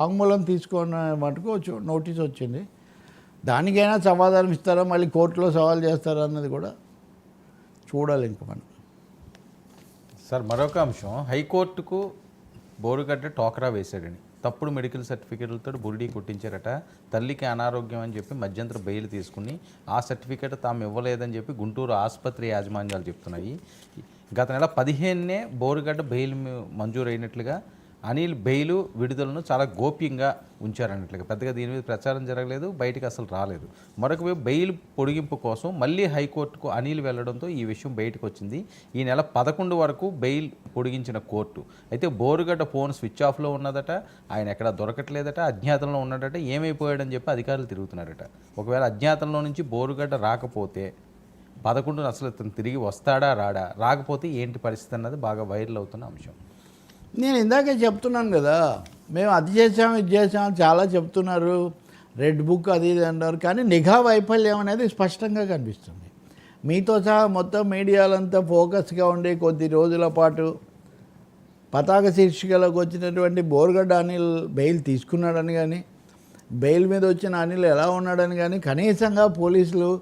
వాంగ్మూలం తీసుకున్న మటుకు నోటీస్ వచ్చింది. దానికైనా సమాధానం ఇస్తారా, మళ్ళీ కోర్టులో సవాల్ చేస్తారా అన్నది కూడా చూడాలి ఇంక మనం. సార్ మరొక అంశం, హైకోర్టుకు బోరుగడ్డ టోకరా వేశాడని తప్పుడు మెడికల్ సర్టిఫికేట్లతో బురిడీ కొట్టించారట. తల్లికి అనారోగ్యం అని చెప్పి మధ్యంతర బెయిల్ తీసుకుని ఆ సర్టిఫికేట్ తాము ఇవ్వలేదని చెప్పి గుంటూరు ఆసుపత్రి యాజమాన్యాలు చెప్తున్నాయి. గత నెల 15నే బోరుగడ్డ బెయిల్ మంజూరు అయినట్లుగా, అనిల్ బెయిలు విడుదలను చాలా గోప్యంగా ఉంచారన్నట్లుగా, పెద్దగా దీని మీద ప్రచారం జరగలేదు, బయటకు అసలు రాలేదు. మరొక వైపు బెయిల్ పొడిగింపు కోసం మళ్ళీ హైకోర్టుకు అనిల్ వెళ్లడంతో ఈ విషయం బయటకు వచ్చింది. ఈ నెల 11 వరకు బెయిల్ పొడిగించిన కోర్టు అయితే బోరుగడ్డ ఫోన్ స్విచ్ ఆఫ్లో ఉన్నదట, ఆయన ఎక్కడా దొరకట్లేదట, అజ్ఞాతంలో ఉన్నాడట, ఏమైపోయాడని చెప్పి అధికారులు తిరుగుతున్నారట. ఒకవేళ అజ్ఞాతంలో నుంచి బోరుగడ్డ రాకపోతే 11 అసలు ఇతను తిరిగి వస్తాడా రాడా, రాకపోతే ఏంటి పరిస్థితి అన్నది బాగా వైరల్ అవుతున్న అంశం. నేను ఇందాకే చెప్తున్నాను కదా, మేము అది చేసాం ఇది చేసాం చాలా చెప్తున్నారు, రెడ్ బుక్ అది ఇది అన్నారు, కానీ నిఘా వైఫల్యం అనేది స్పష్టంగా కనిపిస్తుంది. మీతో సహా మొత్తం మీడియాలంతా ఫోకస్గా ఉండి కొద్ది రోజుల పాటు పతాక శీర్షికలకు వచ్చినటువంటి బోరుగడ్డ అనిల్ బెయిల్ తీసుకున్నాడని కానీ, బెయిల్ మీద వచ్చిన అనిల్ ఎలా ఉన్నాడని కానీ కనీసంగా పోలీసులు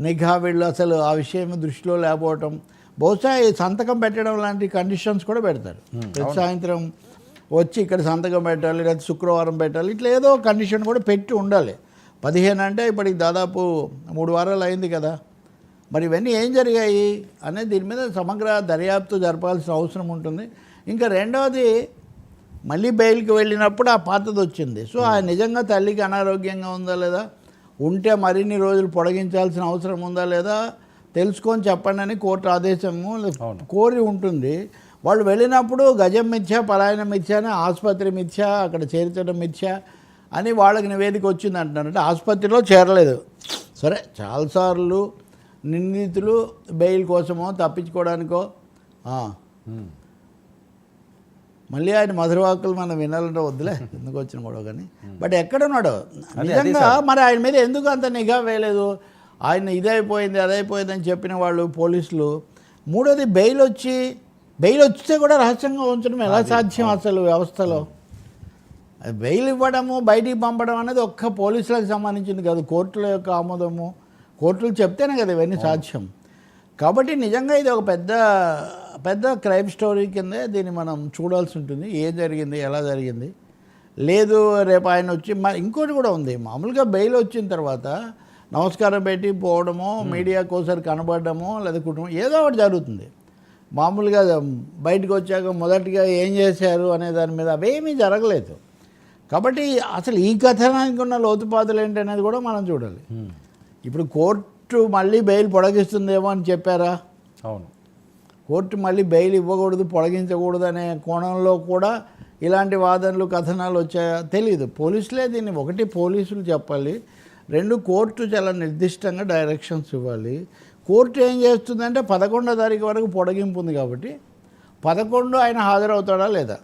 నిఘా వీళ్ళు అసలు ఆ విషయం దృష్టిలో లేకపోవటం, బహుశా ఈ సంతకం పెట్టడం లాంటి కండిషన్స్ కూడా పెడతారు. ప్రతి సాయంత్రం వచ్చి ఇక్కడ సంతకం పెట్టాలి, లేదా శుక్రవారం పెట్టాలి, ఇట్లా ఏదో కండిషన్ కూడా పెట్టి ఉండాలి. 15 అంటే ఇప్పటికి దాదాపు 3 వారాలు అయింది కదా. మరి ఇవన్నీ ఏం జరిగాయి అనేది దీని మీద సమగ్ర దర్యాప్తు జరపాల్సిన అవసరం ఉంటుంది. ఇంకా రెండవది, మళ్ళీ బెయిల్కి వెళ్ళినప్పుడు ఆ పాతది వచ్చింది. సో ఆ నిజంగా తల్లికి అనారోగ్యంగా ఉందా లేదా, ఉంటే మరిన్ని రోజులు పొడిగించాల్సిన అవసరం ఉందా లేదా తెలుసుకొని చెప్పండి అని కోర్టు ఆదేశము కోరి ఉంటుంది. వాళ్ళు వెళ్ళినప్పుడు గజం మిథ్య, పలాయన మిథ్య అని, ఆసుపత్రి మిథ్య, అక్కడ చేర్చడం మిథ్య అని వాళ్ళకి నివేదిక వచ్చింది అంటున్నారు. అంటే ఆసుపత్రిలో చేరలేదు. సరే, చాలాసార్లు నిందితులు బెయిల్ కోసమో తప్పించుకోవడానికో, మళ్ళీ ఆయన మధురవాకులు మనం వినాలంటే వద్దులే, ఎందుకు వచ్చిన గొడవ కానీ, బట్ ఎక్కడున్నాడో నిజంగా మరి ఆయన మీద ఎందుకు అంత నిఘా వేయలేదు? ఆయన ఇదైపోయింది అదైపోయింది అని చెప్పిన వాళ్ళు పోలీసులు. మూడోది, బెయిల్ వచ్చితే కూడా రహస్యంగా ఉంచడం ఎలా సాధ్యం అసలు వ్యవస్థలో? బెయిల్ ఇవ్వడము, బయటికి పంపడం అనేది ఒక్క పోలీసులకు సంబంధించింది కాదు, కోర్టుల యొక్క ఆమోదము, కోర్టులు చెప్తేనే కదా ఇవన్నీ సాధ్యం. కాబట్టి నిజంగా ఇది ఒక పెద్ద క్రైమ్ స్టోరీ కిందే దీన్ని మనం చూడాల్సి ఉంటుంది. ఏం జరిగింది, ఎలా జరిగింది. లేదు రేపు ఆయన వచ్చి ఇంకోటి కూడా ఉంది, మామూలుగా బెయిల్ వచ్చిన తర్వాత నమస్కారం పెట్టి పోవడమో, మీడియాకు ఒకసారి కనబడడమో, లేదా కుటుంబం ఏదో ఒకటి జరుగుతుంది. మామూలుగా బయటకు వచ్చాక మొదటిగా ఏం చేశారు అనే దాని మీద అవేమీ జరగలేదు. కాబట్టి అసలు ఈ కథనానికి ఉన్న లోతుపాతులు ఏంటనేది కూడా మనం చూడాలి. ఇప్పుడు కోర్టు మళ్ళీ బెయిల్ పొడిగిస్తుందేమో అని చెప్పారా? అవును, కోర్టు మళ్ళీ బెయిల్ ఇవ్వకూడదు, పొడిగించకూడదు అనే కోణంలో కూడా ఇలాంటి వాదనలు కథనాలు వచ్చాయా తెలీదు. పోలీసులే దీన్ని, ఒకటి పోలీసులు చెప్పాలి, 2 కోర్టు చాలా నిర్దిష్టంగా డైరెక్షన్స్ ఇవ్వాలి. కోర్టు ఏం చేస్తుందంటే 11వ తారీఖు వరకు పొడిగింపు ఉంది కాబట్టి 11 ఆయన హాజరవుతాడా లేదా,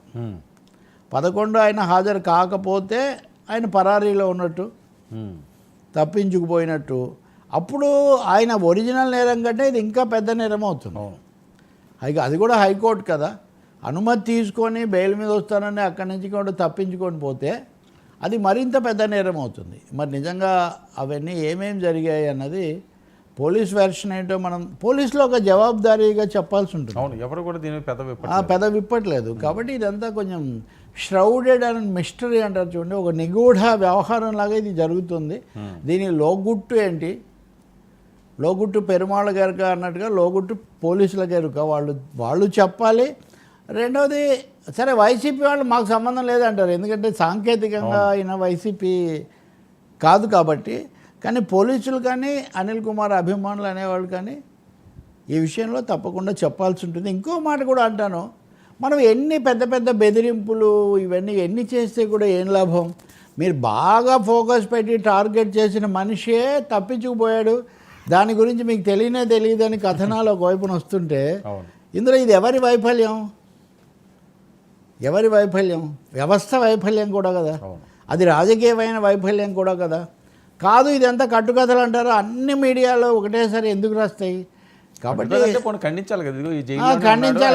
11 ఆయన హాజరు కాకపోతే ఆయన పరారీలో ఉన్నట్టు, తప్పించుకుపోయినట్టు. అప్పుడు ఆయన ఒరిజినల్ నేరం కంటే ఇది ఇంకా పెద్ద నేరం అవుతుంది. అది కూడా హైకోర్టు కదా, అనుమతి తీసుకొని బెయిల్ మీద వస్తానని అక్కడి నుంచి కూడా తప్పించుకొని పోతే అది మరింత పెద్ద నేరం అవుతుంది. మరి నిజంగా అవన్నీ ఏమేమి జరిగాయి అన్నది పోలీస్ వెర్షన్ ఏంటో మనం పోలీసులో ఒక జవాబుదారీగా చెప్పాల్సి ఉంటుంది. అవును, ఎవరు కూడా దీని పెద్ద విప్పట్లేదు. కాబట్టి ఇదంతా కొంచెం ష్రౌడెడ్ అండ్ మిస్టరీ అంటారు చూడండి, ఒక నిగూఢ వ్యవహారం లాగా ఇది జరుగుతుంది. దీని లోగుట్టు ఏంటి, లోగుట్టు పెరుమాళ గారిక అన్నట్టుగా లోగుట్టు పోలీసుల గారిక వాళ్ళు చెప్పాలి. రెండవది, సరే వైసీపీ వాళ్ళు మాకు సంబంధం లేదంటారు, ఎందుకంటే సాంకేతికంగా అయిన వైసీపీ కాదు కాబట్టి. కానీ పోలీసులు కానీ అనిల్ కుమార్ అభిమానులు అనేవాళ్ళు కానీ ఈ విషయంలో తప్పకుండా చెప్పాల్సి ఉంటుంది. ఇంకో మాట కూడా అంటాను, మనం ఎన్ని పెద్ద బెదిరింపులు ఇవన్నీ ఎన్ని చేస్తే కూడా ఏం లాభం? మీరు బాగా ఫోకస్ పెట్టి టార్గెట్ చేసిన మనిషే తప్పించుకుపోయాడు, దాని గురించి మీకు తెలియదని కథనాలు ఒకవైపున వస్తుంటే ఇందులో ఇది ఎవరి వైఫల్యం? వ్యవస్థ వైఫల్యం కూడా కదా, అది రాజకీయమైన వైఫల్యం కూడా కదా. కాదు ఇదంతా కట్టుకథలు అంటారు, అన్ని మీడియాలో ఒకటేసారి ఎందుకు రాస్తాయి? కాబట్టి ఖండించాలి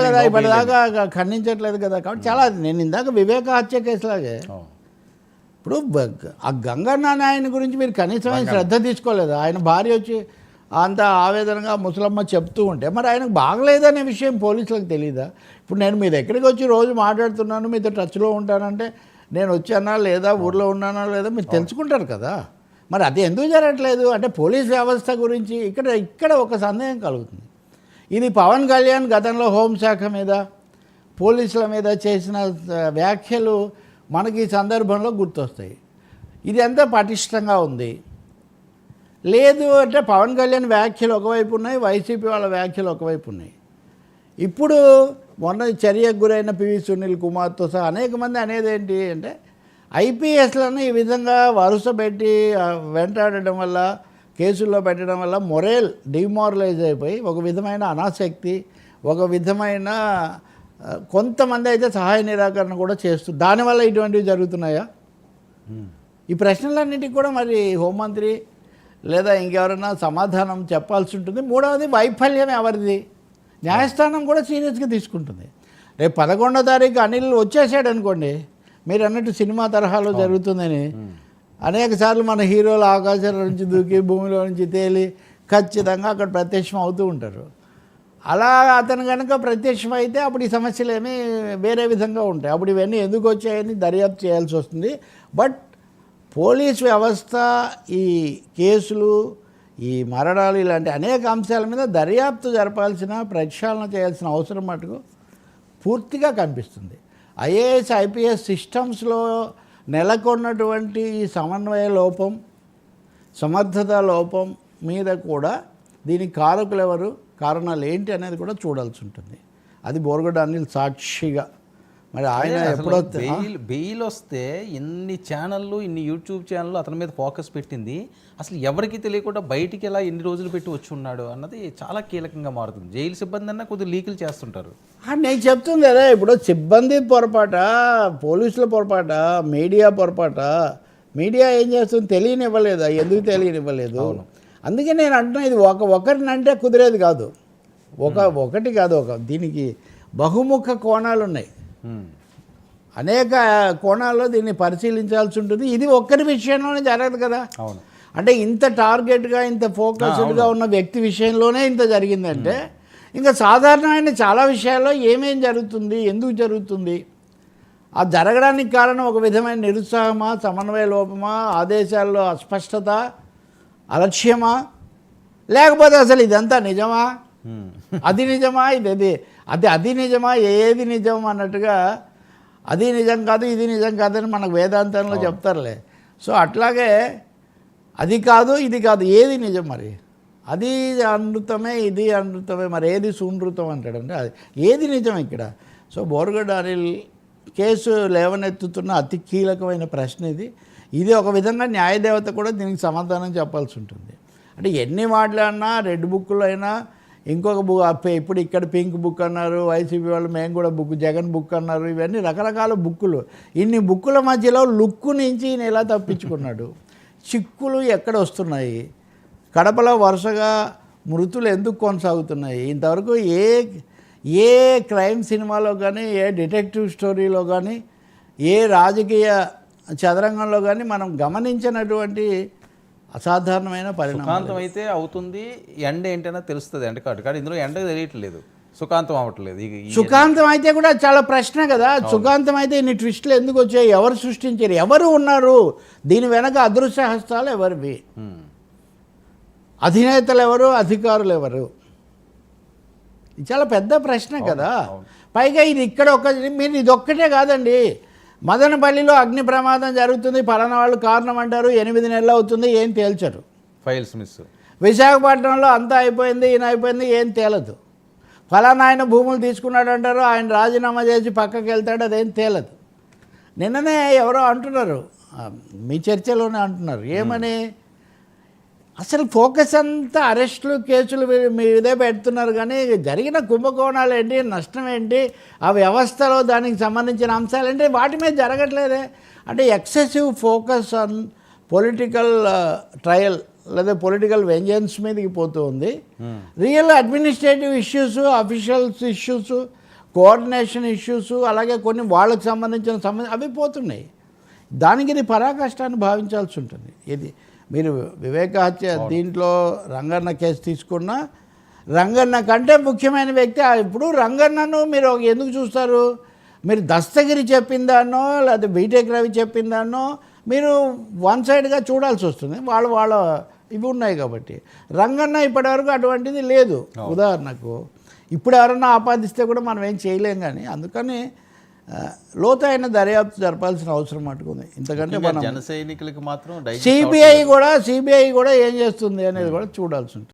కదా, ఇప్పటిదాకా ఖండించట్లేదు కదా. కాబట్టి చాలా, నేను ఇందాక వివేక హత్య కేసులాగే ఇప్పుడు ఆ గంగన్న ఆయన గురించి మీరు కనీసం శ్రద్ధ తీసుకోలేదు. ఆయన భార్య వచ్చి అంత ఆవేదనగా ముసలమ్మ చెప్తూ ఉంటే మరి ఆయనకు బాగలేదనే విషయం పోలీసులకు తెలియదా? ఇప్పుడు నేను మీ దగ్గరికి వచ్చి రోజు మాట్లాడుతున్నాను, మీతో టచ్లో ఉంటానంటే నేను వచ్చానా లేదా, ఊర్లో ఉన్నానా లేదా మీరు తెలుసుకుంటారు కదా. మరి అది ఎందుకు జరగట్లేదు అంటే పోలీస్ వ్యవస్థ గురించి ఇక్కడ ఒక సందేహం కలుగుతుంది. ఇది పవన్ కళ్యాణ్ గతంలో హోంశాఖ మీద పోలీసుల మీద చేసిన వ్యాఖ్యలు మనకి ఈ సందర్భంలో గుర్తొస్తాయి. ఇది ఎంత పటిష్టంగా ఉంది? లేదు అంటే పవన్ కళ్యాణ్ వ్యాఖ్యలు ఒకవైపు ఉన్నాయి, వైసీపీ వాళ్ళ వ్యాఖ్యలు ఒకవైపు ఉన్నాయి. ఇప్పుడు మొన్న చర్యకు గురైన పివి సునీల్ కుమార్తో సహా అనేక మంది అనేది ఏంటి అంటే ఐపీఎస్లను ఈ విధంగా వరుస పెట్టి వెంటాడడం వల్ల, కేసుల్లో పెట్టడం వల్ల మొరేల్ డిమారలైజ్ అయిపోయి ఒక విధమైన అనాసక్తి, ఒక విధమైన కొంతమంది అయితే సహాయ నిరాకరణ కూడా చేస్తారు. దానివల్ల ఇటువంటివి జరుగుతున్నాయా? ఈ ప్రశ్నలన్నింటికి కూడా మరి హోంమంత్రి లేదా ఇంకెవరైనా సమాధానం చెప్పాల్సి ఉంటుంది. మూడవది వైఫల్యం ఎవరిది? న్యాయస్థానం కూడా సీరియస్గా తీసుకుంటుంది. రేపు 11వ తారీఖు అనిల్ వచ్చేసాడు అనుకోండి, మీరు అన్నట్టు సినిమా తరహాలో జరుగుతుందని అనేక సార్లు మన హీరోలు ఆకాశాల నుంచి దూకి భూమిలో నుంచి తేలి ఖచ్చితంగా అక్కడ ప్రత్యక్షం అవుతూ ఉంటారు. అలా అతను కనుక ప్రత్యక్షం అయితే అప్పుడు ఈ సమస్యలు ఏమీ వేరే విధంగా ఉంటాయి. అప్పుడు ఇవన్నీ ఎందుకు వచ్చాయని దర్యాప్తు చేయాల్సి వస్తుంది. బట్ పోలీస్ వ్యవస్థ ఈ కేసులు, ఈ మరణాలు ఇలాంటి అనేక అంశాల మీద దర్యాప్తు జరపాల్సిన, ప్రక్షాళన చేయాల్సిన అవసరం మటుకు పూర్తిగా కనిపిస్తుంది. ఐఏఎస్ ఐపీఎస్ సిస్టమ్స్లో నెలకొన్నటువంటి ఈ సమన్వయ లోపం, సమర్థత లోపం మీద కూడా దీనికి కారకులు ఎవరు, కారణాలు ఏంటి అనేది కూడా చూడాల్సి ఉంటుంది. అది బోరగడ్డ అనిల్ సాక్షిగా మరి ఆయన ఎప్పుడో బెయిల్ వస్తే ఇన్ని ఛానళ్ళు, ఇన్ని యూట్యూబ్ ఛానళ్ళు అతని మీద ఫోకస్ పెట్టింది. అసలు ఎవరికి తెలియకుండా బయటికి ఎలా ఎన్ని రోజులు పెట్టి వచ్చి ఉన్నాడు అన్నది చాలా కీలకంగా మారుతుంది. జైలు సిబ్బంది అన్నా కొద్దిగా లీకులు చేస్తుంటారు. నేను చెప్తుంది కదా, ఇప్పుడు సిబ్బంది పొరపాట, పోలీసుల పొరపాట, మీడియా పొరపాట. మీడియా ఏం చేస్తుంది? తెలియనివ్వలేదు. ఎందుకు తెలియనివ్వలేదు? అందుకే నేను అంటున్నా, ఇది ఒకరినంటే కుదిరేది కాదు. ఒకటి కాదు, దీనికి బహుముఖ కోణాలు ఉన్నాయి. అనేక కోణాల్లో దీన్ని పరిశీలించాల్సి ఉంటుంది. ఇది ఒక్కరి విషయంలోనే జరగదు కదా. అవును. అంటే ఇంత టార్గెట్గా, ఇంత ఫోకస్డ్గా ఉన్న వ్యక్తి విషయంలోనే ఇంత జరిగిందంటే ఇంకా సాధారణమైన చాలా విషయాల్లో ఏమేం జరుగుతుంది, ఎందుకు జరుగుతుంది? ఆ జరగడానికి కారణం ఒక విధమైన నిరుత్సాహమా, సమన్వయ లోపమా, ఆదేశాల్లో అస్పష్టత, అలక్ష్యమా, లేకపోతే అసలు ఇదంతా నిజమా, అది నిజమా, అది నిజమా, ఏది నిజం అన్నట్టుగా అది నిజం కాదు, ఇది నిజం కాదని మనకు వేదాంతంలో చెప్తారులే. సో అట్లాగే అది కాదు, ఇది కాదు, ఏది నిజం? మరి అది అనృతమే, ఇది అనృతమే, మరి ఏది సునృతం అంటాడంటే అది ఏది నిజం ఇక్కడ? సో బోరగడ్డ అనిల్ కేసు లేవనెత్తుతున్న అతి కీలకమైన ప్రశ్న ఇది ఒక విధంగా న్యాయదేవత కూడా దీనికి సమాధానం చెప్పాల్సి ఉంటుంది. అంటే ఎన్ని మాట్లాడినా, రెడ్ బుక్లో అయినా, ఇంకొక బుక్, ఇప్పుడు ఇక్కడ పింక్ బుక్ అన్నారు, వైసీపీ వాళ్ళు మేము కూడా బుక్, జగన్ బుక్ అన్నారు, ఇవన్నీ రకరకాల బుక్కులు. ఇన్ని బుక్కుల మధ్యలో లుక్కు నుంచి ఈయన ఎలా తప్పించుకున్నాడు? చిక్కులు ఎక్కడ వస్తున్నాయి? కడపలో వరుసగా మృతులు ఎందుకు కొనసాగుతున్నాయి? ఇంతవరకు ఏ క్రైమ్ సినిమాలో కానీ, ఏ డిటెక్టివ్ స్టోరీలో కానీ, ఏ రాజకీయ చదరంగంలో కానీ మనం గమనించినటువంటి అసాధారణమైన పరిణామం. సుఖాంతం అయితే అవుతుంది, ఎండ ఏంటైనా తెలుస్తుంది ఎండ కాదు, కానీ ఇందులో ఎండ తెలియట్లేదు, సుఖాంతం అవ్వట్లేదు. సుఖాంతం అయితే కూడా చాలా ప్రశ్న కదా. సుఖాంతం అయితే ఇన్ని ట్విస్టులు ఎందుకు వచ్చాయి? ఎవరు సృష్టించారు? ఎవరు ఉన్నారు దీని వెనక? అదృశ్య హస్తాలు ఎవరివి? అధినేతలు ఎవరు? అధికారులు ఎవరు? ఇది చాలా పెద్ద ప్రశ్న కదా. పైగా ఇది ఇక్కడ మీరు ఇదొక్కటే కాదండి. మదనపల్లిలో అగ్ని ప్రమాదం జరుగుతుంది, పలానా వాళ్ళు కారణం అంటారు, 8 నెలలు అవుతుంది, ఏం తేల్చరు. Files miss. విశాఖపట్నంలో అంతా అయిపోయింది, ఈయన అయిపోయింది, ఏం తేలదు. ఫలానా ఆయన భూములు తీసుకున్నాడు అంటారు, ఆయన రాజీనామా చేసి పక్కకి వెళ్తాడు, అదేం తేలదు. నిన్ననే ఎవరో అంటున్నారు, మీ చర్చలోనే అంటున్నారు, ఏమని? అసలు ఫోకస్ అంతా అరెస్టులు, కేసులు మీదే పెడుతున్నారు, కానీ జరిగిన కుంభకోణాలు ఏంటి, నష్టం ఏంటి, ఆ వ్యవస్థలో దానికి సంబంధించిన అంశాలు ఏంటి, వాటి మీద జరగట్లేదే. అంటే excessive focus on political trial లేదా పొలిటికల్ వెంజన్స్ మీదకి పోతూ ఉంది. Real administrative issues, officials issues, coordination issues, అలాగే కొన్ని వాళ్ళకి సంబంధించిన అవి పోతున్నాయి. దానికి ఇది పరాకాష్టాన్ని భావించాల్సి ఉంటుంది. ఇది మీరు వివేక హత్య దీంట్లో రంగన్న కేసు తీసుకున్నా రంగన్న కంటే ముఖ్యమైన వ్యక్తి ఇప్పుడు రంగన్నను మీరు ఎందుకు చూస్తారు? మీరు దస్తగిరి చెప్పిందానో లేదా బీటెక్ రవి చెప్పిందానో మీరు వన్ సైడ్గా చూడాల్సి వస్తుంది. వాళ్ళ ఇవి ఉన్నాయి కాబట్టి. రంగన్న ఇప్పటివరకు అటువంటిది లేదు. ఉదాహరణకు ఇప్పుడు ఎవరన్నా ఆపాదిస్తే కూడా మనం ఏం చేయలేం. కానీ అందుకని లోతైన దర్యాప్తు జరపాల్సిన అవసరం మటుకుంది. ఇంతకంటే మనం జన సైనికులకి మాత్రం సిబిఐ కూడా ఏం చేస్తుంది అనేది కూడా చూడాల్సి ఉంటుంది.